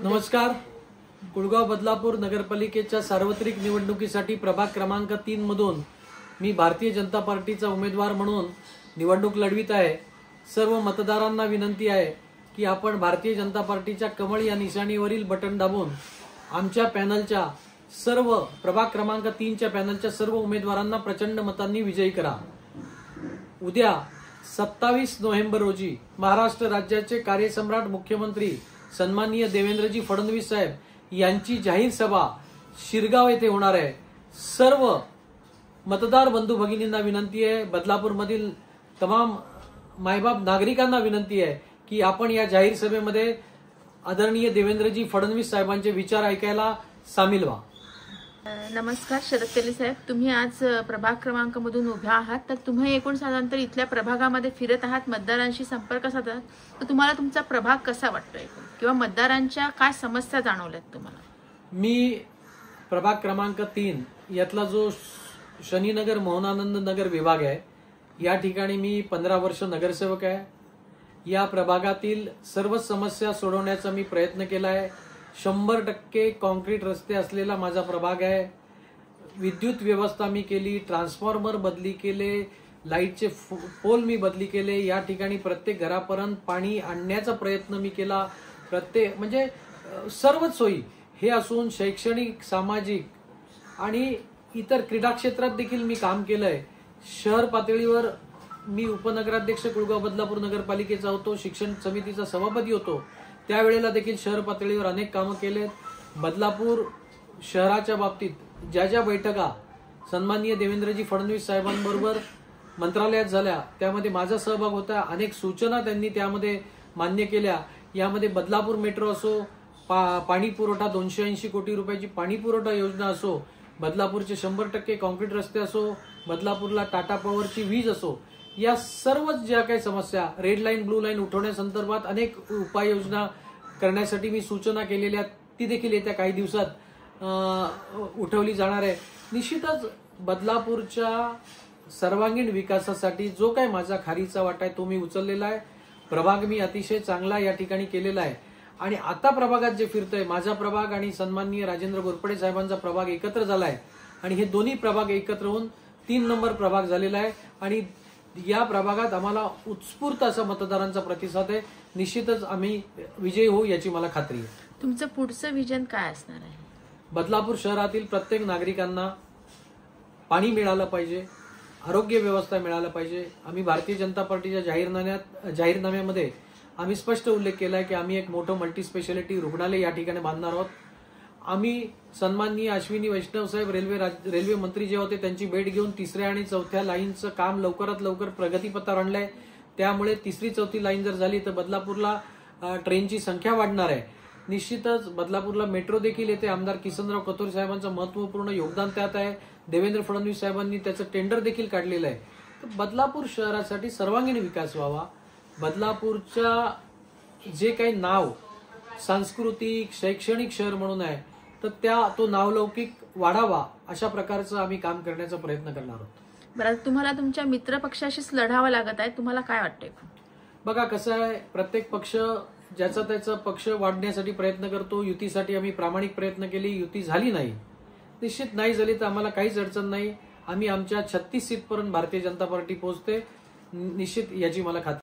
नमस्कार. कुळगाव बदलापूर नगरपालिकेच्या सार्वत्रिक निवडणुकीसाठी प्रभाग क्रमांक 3 मधून मी भारतीय जनता पार्टीचा उमेदवार म्हणून निवडणूक लढवित आहे. सर्व मतदारांना विनंती आहे की आपण भारतीय जनता पार्टीच्या कमळ या निशाणीवरील बटन दाबून आमच्या पॅनलच्या सर्व प्रभाग क्रमांक 3 च्या पॅनलच्या सर्व उमेदवारांना प्रचंड मतांनी विजयी करा. उद्या 27 नोव्हेंबर रोजी महाराष्ट्र राज्याचे कार्यसम्राट मुख्यमंत्री सन्माननीय देवेंद्रजी फडणवीस साहेब यांची जाहीर सभा शिरगाव येथे होणार आहे. सर्व मतदार बंधू भगिनींना विनंती आहे, बदलापूर मधील तमाम मायबाप नागरिकांना विनंती आहे की आपण या जाहीर सभेमध्ये आदरणीय देवेंद्रजी फडणवीस साहेबांचे विचार ऐकायला सामील व्हा. नमस्कार शरद तेली साहेब, तुम्ही आज प्रभाग क्रमांक मधून उभ्या आहात, तर तुम्ही एकूण साधारणतः इथल्या प्रभागामध्ये फिरत आहात, मतदारांशी संपर्क साधत, तर तुम्हाला तुमचा प्रभाग कसा वाटतोय किंवा मतदारांच्या काय समस्या जाणवल्यात तुम्हाला? मी प्रभाग क्रमांक 3 यातला जो शनीनगर मोहनानंद नगर विभाग आहे या ठिकाणी मी 15 वर्ष नगरसेवक आहे. या प्रभागातील सर्व समस्या सोडवण्याचा मी प्रयत्न केला आहे. 100% कॉन्क्रीट रस्ते असलेला माझा प्रभाग आहे. विद्युत व्यवस्था मी केली, ट्रान्सफॉर्मर बदली केले, लाईटचे पोल मी बदली केले. या ठिकाणी प्रत्येक घरापर्यंत पाणी आणण्याचा प्रयत्न मी केला. प्रत्येक म्हणजे सर्वच सोयी हे असून शैक्षणिक, सामाजिक आणि इतर क्रीडा क्षेत्रात देखील मी काम केलंय. शहर पातळीवर मी उपनगराध्यक्ष कुळगाव बदलापूर नगरपालिकेचा होतो, शिक्षण समितीचा सभापती होतो. त्यावेळेला देखील शहर पातळीवर अनेक कामं केलेत. बदलापूर शहराच्या बाबतीत ज्या ज्या बैठका सन्माननीय देवेंद्रजी फडणवीस साहेबांबरोबर मंत्रालयात झाल्या त्यामध्ये माझा सहभाग होता. अनेक सूचना त्यांनी त्यामध्ये मान्य केल्या. यामध्ये बदलापूर मेट्रो असो, पाणी पुरवठा 280 कोटी रुपयाची पाणी पुरवठा योजना असो, बदलापूरचे 100% कॉन्क्रीट रस्ते असो, बदलापूरला टाटा पॉवरची वीज असो, या सर्वच ज्या काही समस्या, रेड लाईन ब्लू लाईन उठवण्यासंदर्भात अनेक उपाययोजना करण्यासाठी मी सूचना केलेल्या, ती देखील येत्या काही दिवसात उठवली जाणार आहे. निश्चितच बदलापूरच्या सर्वांगीण विकासासाठी जो काही माझा खारीचा वाटा आहे तो मी उचललेला आहे. प्रभाग मी अतिशय चांगला या ठिकाणी केलेला आहे. आणि आता प्रभागात जे फिरतोय, माझा प्रभाग आणि सन्माननीय राजेंद्र घोरपडे साहेबांचा प्रभाग एकत्र झालाय आणि हे दोन्ही प्रभाग एकत्र होऊन 3 नंबर प्रभाग झालेला आहे. आणि या प्रभागात आम्हाला उत्स्फूर्त असा मतदारांचा प्रतिसाद आहे. निश्चितच आम्ही विजयी होऊ याची मला खात्री आहे. तुमचं पुढचं विजन काय असणार आहे? बदलापूर शहरातील प्रत्येक नागरिकांना पाणी मिळालं पाहिजे, आरोग्य व्यवस्था मिळालं पाहिजे. आम्ही भारतीय जनता पार्टीच्या जाहीरनाम्यामध्ये आम्ही स्पष्ट उल्लेख केलाय की आम्ही एक मोठं मल्टीस्पेशालिटी रुग्णालय या ठिकाणी बांधणार आहोत. आम्ही सन्माननीय अश्विनी वैष्णव साहेब रेल्वे मंत्री जे होते त्यांची भेट घेऊन 3ऱ्या आणि 4थ्या लाईनचं काम लवकरात लवकर प्रगतीपथावर आणलंय. त्यामुळे 3री 4थी लाईन जर झाली तर बदलापूरला ट्रेनची संख्या वाढणार आहे. निश्चितच बदलापूरला मेट्रो देखील येते. आमदार किसनराव कथोरे साहेबांचं महत्वपूर्ण योगदान त्यात आहे. देवेंद्र फडणवीस साहेबांनी त्याचं टेंडर देखील काढलेलं आहे. तर बदलापूर शहरासाठी सर्वांगीण विकास व्हावा. बदलापूरच्या जे काही नाव सांस्कृतिक शैक्षणिक शहर म्हणून आहे तर तो नावलौकिक वाढावा अशा प्रकारचं आम्ही काम करण्याचा प्रयत्न करणार आहोत. बरं, तुम्हाला तुमच्या मित्र पक्षाशीच लढावं लागत आहे, तुम्हाला काय वाटतंय? बघा कसं आहे, प्रत्येक पक्ष ज्याचा त्याचा पक्ष वाढण्यासाठी प्रयत्न करतो. युतीसाठी आम्ही प्रामाणिक प्रयत्न केले, युती झाली नाही. निश्चित नाही झाली तर आम्हाला काहीच अडचण नाही. आम्ही आमच्या 36 सीटपर्यंत भारतीय जनता पार्टी पोहोचते निश्चित, याची मला खात्री.